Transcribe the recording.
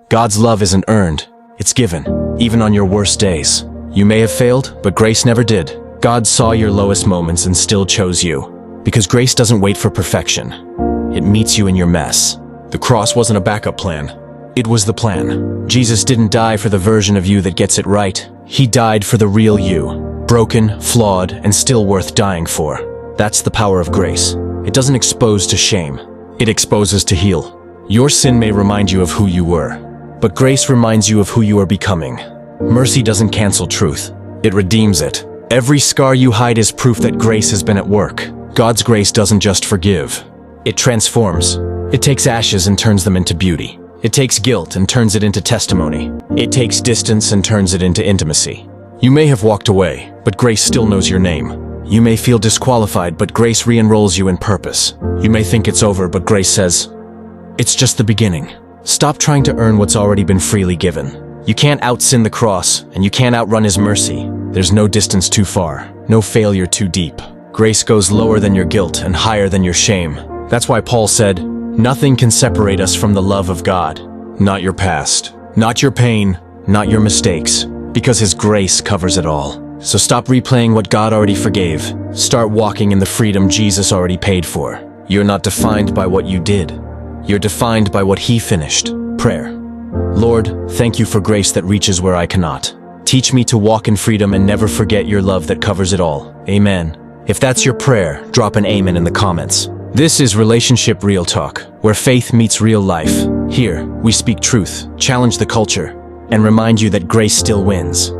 God's love isn't earned, it's given, even on your worst days. You may have failed, but grace never did. God saw your lowest moments and still chose you. Because grace doesn't wait for perfection. It meets you in your mess. The cross wasn't a backup plan. It was the plan. Jesus didn't die for the version of you that gets it right. He died for the real you. Broken, flawed, and still worth dying for. That's the power of grace. It doesn't expose to shame. It exposes to heal. Your sin may remind you of who you were, but grace reminds you of who you are becoming. Mercy doesn't cancel truth. It redeems it. Every scar you hide is proof that grace has been at work. God's grace doesn't just forgive. It transforms. It takes ashes and turns them into beauty. It takes guilt and turns it into testimony. It takes distance and turns it into intimacy. You may have walked away, but grace still knows your name. You may feel disqualified, but grace re-enrolls you in purpose. You may think it's over, but grace says, it's just the beginning. Stop trying to earn what's already been freely given. You can't out-sin the cross, and you can't outrun His mercy. There's no distance too far, no failure too deep. Grace goes lower than your guilt and higher than your shame. That's why Paul said, nothing can separate us from the love of God. Not your past, not your pain, not your mistakes, because His grace covers it all. So stop replaying what God already forgave. Start walking in the freedom Jesus already paid for. You're not defined by what you did. You're defined by what He finished. Prayer. Lord, thank you for grace that reaches where I cannot. Teach me to walk in freedom and never forget your love that covers it all. Amen. If that's your prayer, drop an amen in the comments. This is Relationship Real Talk, where faith meets real life. Here, we speak truth, challenge the culture, and remind you that grace still wins.